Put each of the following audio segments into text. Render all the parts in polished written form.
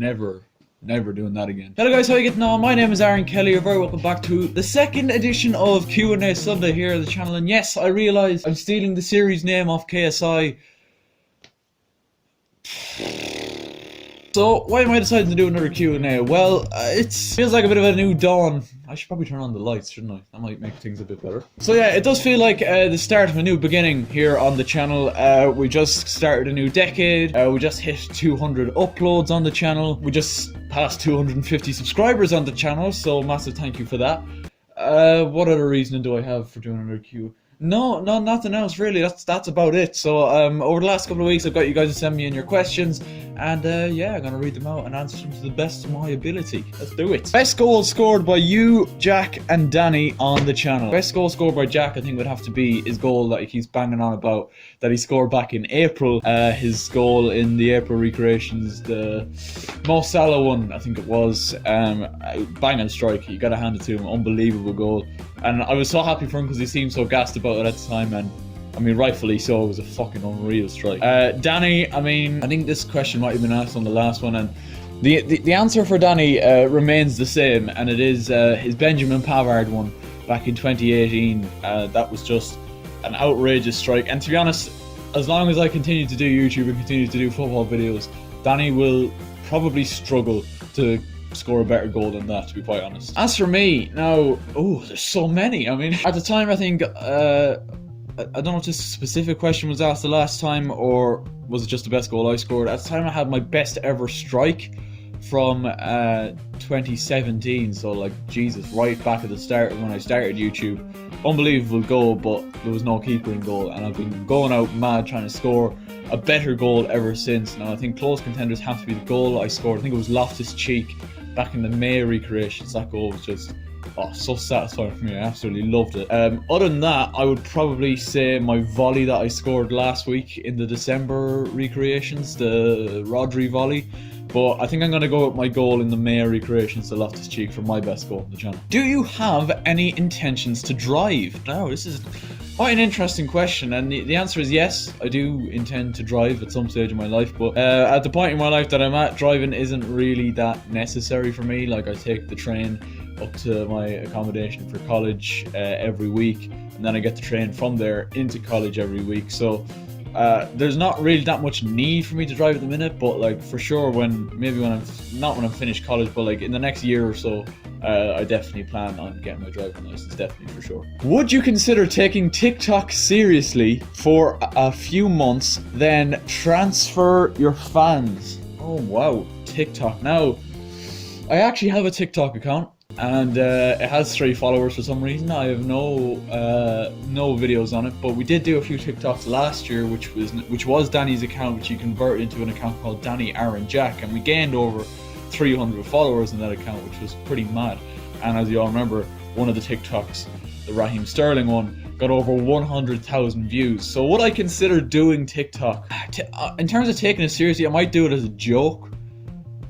never doing that again. Hello guys, how are you getting on? My name is Aaron Kelly. You're very welcome back to the second edition of Q&A Sunday here on the channel. And yes, I realise I'm stealing the series name off KSI. So, why am I deciding to do another Q&A? Well, it feels like a bit of a new dawn. I should probably turn on the lights, shouldn't I? That might make things a bit better. So yeah, it does feel like the start of a new beginning here on the channel. We just started a new decade. We just hit 200 uploads on the channel. We just passed 250 subscribers on the channel, so massive thank you for that. What other reason do I have for doing another Q? No, nothing else really. That's about it. So over the last couple of weeks, I've got you guys to send me in your questions, and yeah, I'm gonna read them out and answer them to the best of my ability. Let's do it. Best goal scored by you, Jack, and Danny on the channel. Best goal scored by Jack, I think, would have to be his goal that he keeps banging on about that he scored back in April. His goal in the April recreations, the Mo Salah one, I think it was. Banging strike. You gotta hand it to him. Unbelievable goal. And I was so happy for him because he seemed so gassed about it at the time, and I mean, rightfully so. It was a fucking unreal strike. Danny, I mean, I think this question might have been asked on the last one, and the answer for Danny remains the same, and it is his Benjamin Pavard one back in 2018. That was just an outrageous strike, and to be honest, as long as I continue to do YouTube and continue to do football videos, Danny will probably struggle to score a better goal than that, to be quite honest. As for me, now, there's so many. I mean, at the time, I think, I don't know if this specific question was asked the last time, or was it just the best goal I scored. At the time, I had my best ever strike from 2017, so like, Jesus, right back at the start when I started YouTube. Unbelievable goal, but there was no keeper in goal, and I've been going out mad trying to score a better goal ever since. Now, I think close contenders have to be the goal I scored. I think it was Loftus-Cheek back in the May recreations. That goal was just so satisfying for me. I absolutely loved it. Other than that, I would probably say my volley that I scored last week in the December recreations, the Rodri volley. But I think I'm going to go with my goal in the May recreations, the Loftus-Cheek, for my best goal on the channel. Do you have any intentions to drive? Now, this is quite an interesting question, and the answer is yes. I do intend to drive at some stage in my life, but at the point in my life that I'm at, driving isn't really that necessary for me. Like, I take the train up to my accommodation for college every week, and then I get the train from there into college every week. So there's not really that much need for me to drive at the minute, but like, for sure, when I'm finished college, but like in the next year or so, I definitely plan on getting my driving license, definitely, for sure. Would you consider taking TikTok seriously for a few months, then transfer your fans? Oh wow, TikTok. Now, I actually have a TikTok account, and it has 3 followers for some reason. I have no videos on it, but we did do a few TikToks last year, which was Danny's account, which he converted into an account called Danny Aaron Jack, and we gained over 300 followers in that account, which was pretty mad. And as you all remember, one of the TikToks, the Raheem Sterling one, got over 100,000 views. So would I consider doing TikTok? In terms of taking it seriously, I might do it as a joke,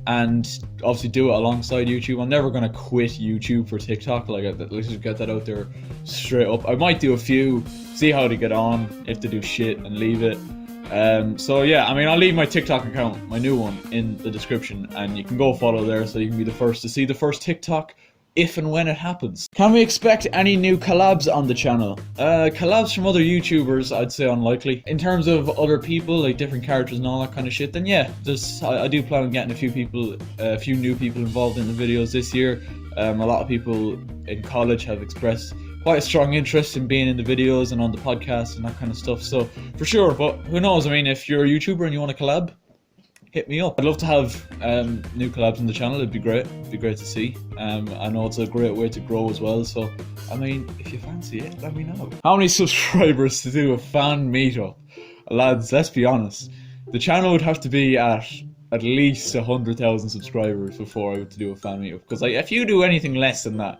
and obviously do it alongside YouTube. I'm never going to quit YouTube for TikTok. Like, let's just get that out there straight up. I might do a few, see how they get on, if they do shit, and leave it. So yeah, I mean, I'll leave my TikTok account, my new one, in the description, and you can go follow there so you can be the first to see the first TikTok if and when it happens. Can we expect any new collabs on the channel? Collabs from other YouTubers, I'd say unlikely. In terms of other people, like different characters and all that kind of shit, then yeah, I do plan on getting a few new people involved in the videos this year. A lot of people in college have expressed quite a strong interest in being in the videos and on the podcast and that kind of stuff, so for sure. But who knows, I mean, if you're a YouTuber and you want to collab, hit me up. I'd love to have new collabs on the channel. It'd be great. It'd be great to see. I know it's a great way to grow as well, so I mean, if you fancy it, let me know. How many subscribers to do a fan meetup? Lads, let's be honest, the channel would have to be at least 100,000 subscribers before I would do a fan meetup, because like, if you do anything less than that,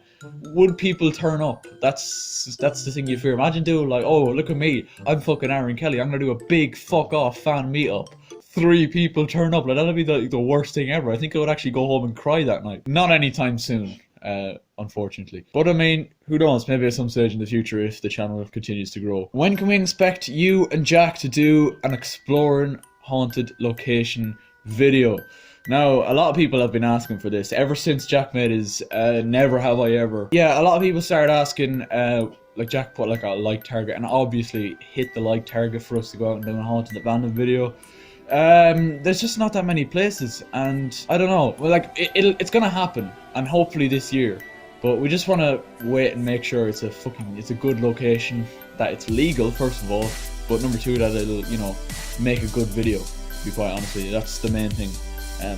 would people turn up? That's the thing you fear. Imagine doing like, oh, look at me, I'm fucking Aaron Kelly, I'm gonna do a big fuck off fan meetup. 3 people turn up, like, that'd be the worst thing ever. I think I would actually go home and cry that night. Not anytime soon, unfortunately. But I mean, who knows, maybe at some stage in the future if the channel continues to grow. When can we expect you and Jack to do an exploring haunted location video. Now, a lot of people have been asking for this ever since Jack made his Never Have I Ever. Yeah, a lot of people started asking, like Jack put like a like target, and obviously hit the like target for us to go out and do a Haunted Abandoned video. There's just not that many places, and I don't know, well, like it's gonna happen, and hopefully this year. But we just want to wait and make sure it's a good location, that it's legal first of all, but number two, that it'll, you know, make a good video. To be quite honest with you, that's the main thing.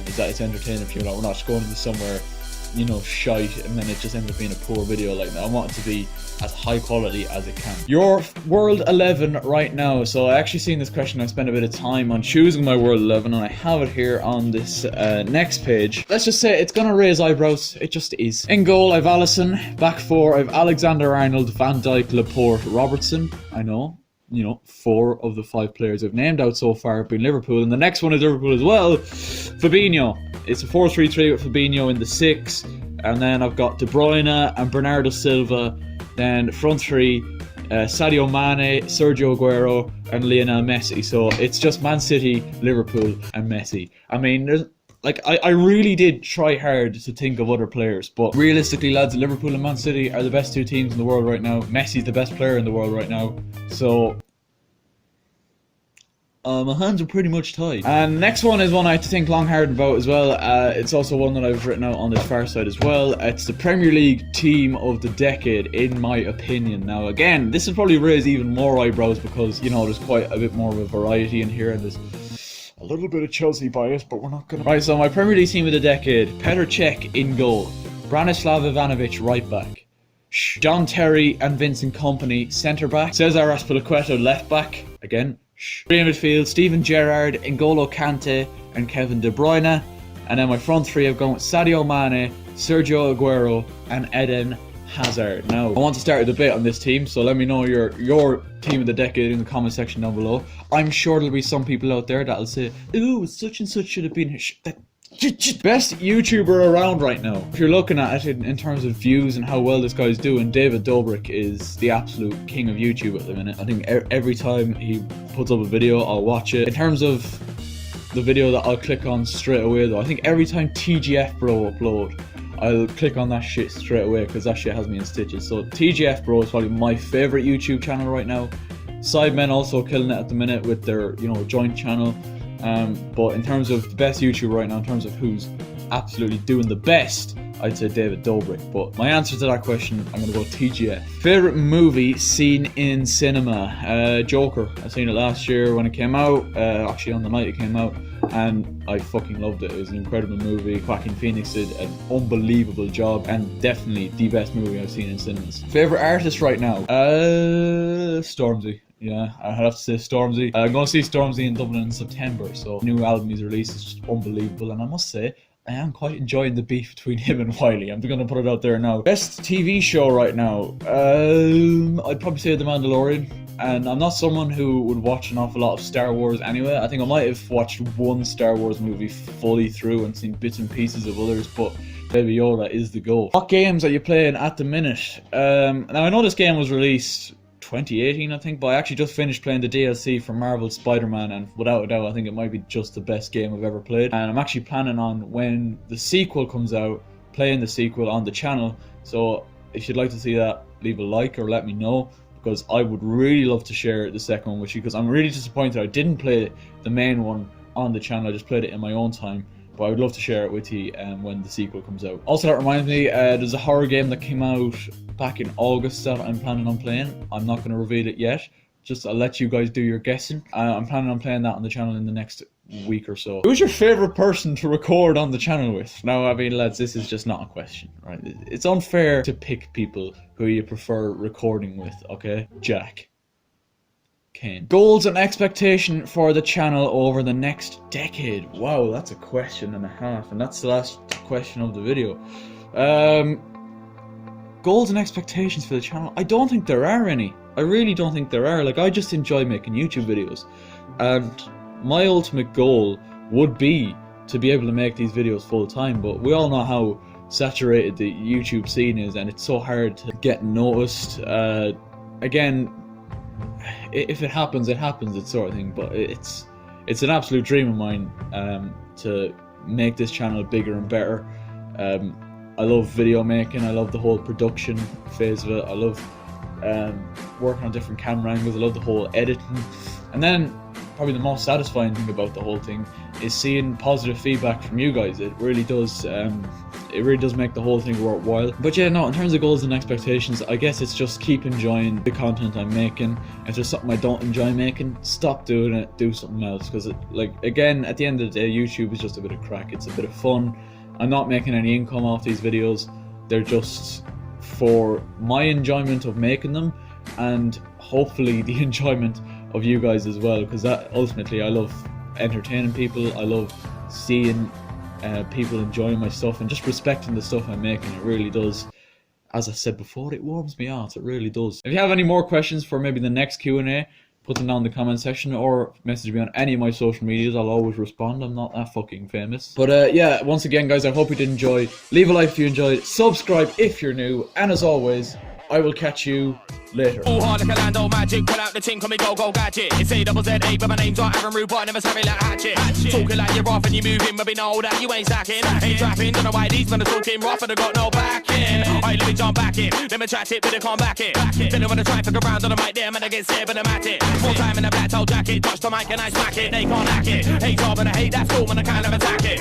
Is that it's entertaining for you. We're not just going to somewhere, you know, shite, and then it just ends up being a poor video like that. I want it to be as high quality as it can. Your World 11 right now. So I actually seen this question. I spent a bit of time on choosing my World 11, and I have it here on this next page. Let's just say it's gonna raise eyebrows. It just is. In goal, I've Alisson. Back four, I've Alexander-Arnold, Van Dijk, Laporte, Robertson. I know. You know, 4 of the 5 players I've named out so far have been Liverpool, and the next one is Liverpool as well. Fabinho. It's a 4-3-3 with Fabinho in the 6, and then I've got De Bruyne and Bernardo Silva. Then front 3, Sadio Mane, Sergio Aguero, and Lionel Messi. So it's just Man City, Liverpool, and Messi. I mean, there's like I really did try hard to think of other players, but realistically, lads, Liverpool and Man City are the best 2 teams in the world right now. Messi's the best player in the world right now, so my hands are pretty much tied. And next one is one I had to think long hard about as well. It's also one that I've written out on this far side as well. It's the Premier League team of the decade, in my opinion. Now again, this will probably raise even more eyebrows because, you know, there's quite a bit more of a variety in here, and there's a little bit of Chelsea bias, but we're not gonna... Right, so my Premier League team of the decade: Petr Cech in goal, Branislav Ivanovic right back, John Terry and Vincent Kompany centre back, Cesar Azpilicueta left back, again, in midfield, Steven Gerrard, N'Golo Kante and Kevin De Bruyne, and then my front 3 I've gone with Sadio Mane, Sergio Aguero and Eden Hazard. Now, I want to start a debate on this team, so let me know your team of the decade in the comment section down below. I'm sure there'll be some people out there that'll say, ooh, such and such should have been best YouTuber around right now. If you're looking at it in terms of views and how well this guy's doing, David Dobrik is the absolute king of YouTube at the minute. I think every time he puts up a video, I'll watch it. In terms of the video that I'll click on straight away though, I think every time TGF Bro upload, I'll click on that shit straight away because that shit has me in stitches. So TGF Bro is probably my favourite YouTube channel right now. Sidemen also killing it at the minute with their, you know, joint channel. But in terms of the best YouTuber right now, in terms of who's absolutely doing the best, I'd say David Dobrik. But my answer to that question, I'm going to go TGF. Favourite movie seen in cinema? Joker. I seen it last year when it came out, actually on the night it came out, and I fucking loved it. It was an incredible movie. Joaquin Phoenix did an unbelievable job, and definitely the best movie I've seen in cinemas. Favourite artist right now? Stormzy. Yeah, I'd have to say Stormzy. I'm going to see Stormzy in Dublin in September, so the new album he's released is just unbelievable, and I must say, I am quite enjoying the beef between him and Wiley. I'm going to put it out there now. Best TV show right now? I'd probably say The Mandalorian, and I'm not someone who would watch an awful lot of Star Wars anyway. I think I might have watched one Star Wars movie fully through and seen bits and pieces of others, but Baby Yoda is the goal. What games are you playing at the minute? Now I know this game was released 2018, I think, but I actually just finished playing the DLC for Marvel's Spider-Man, and without a doubt, I think it might be just the best game I've ever played. And I'm actually planning on, when the sequel comes out, playing the sequel on the channel. So if you'd like to see that, leave a like or let me know, because I would really love to share the second one with you, because I'm really disappointed I didn't play the main one on the channel. I just played it in my own time. But I would love to share it with you when the sequel comes out. Also, that reminds me, there's a horror game that came out back in August that I'm planning on playing. I'm not going to reveal it yet. Just I'll let you guys do your guessing. I'm planning on playing that on the channel in the next week or so. Who's your favourite person to record on the channel with? Now, I mean, lads, this is just not a question, right? It's unfair to pick people who you prefer recording with, okay? Jack. Kane. Goals and expectation for the channel over the next decade. Wow, that's a question and a half, and that's the last question of the video. Goals and expectations for the channel? I don't think there are any. I really don't think there are. Like, I just enjoy making YouTube videos, and my ultimate goal would be to be able to make these videos full time, but we all know how saturated the YouTube scene is, and it's so hard to get noticed. Again, if it happens, it happens, that sort of thing, but it's it's an absolute dream of mine to make this channel bigger and better. I love video making, I love the whole production phase of it, I love working on different camera angles, I love the whole editing. And then probably the most satisfying thing about the whole thing is seeing positive feedback from you guys. It really does make the whole thing worthwhile. But yeah, no, in terms of goals and expectations, I guess it's just keep enjoying the content I'm making. If there's something I don't enjoy making, stop doing it, do something else. Because like, again, at the end of the day, YouTube is just a bit of crack, it's a bit of fun. I'm not making any income off these videos, they're just for my enjoyment of making them, and hopefully the enjoyment of you guys as well, because that ultimately, I love entertaining people, I love seeing people enjoying my stuff and just respecting the stuff I'm making. It really does, as I said before, it warms me out, it really does. If you have any more questions for maybe the next Q&A, put them down in the comment section or message me on any of my social medias. I'll always respond. I'm not that fucking famous. But yeah, once again guys, I hope you did enjoy. Leave a like if you enjoyed, subscribe if you're new, and as always, I will catch you later. All hard like a Lando magic, pull out the ting, call me go gadget. It's A-double-Z-A, but my name's not Aaron Rude, but I never savvy like hatchet. Talking like you're off and you're moving, but we know that you ain't stacking. Ain't trapping, don't know why these men are talking rough and I got no backing. Alright, let me jump back in, let me chat it, but they can't back it. Then I wanna try and fuck around on the mic there, man, I get scared, but I'm at it. Full time in a black toe jacket, touch the mic and I smack it, they can't hack it. Hate all, but I hate that school, man, I can't ever attack it.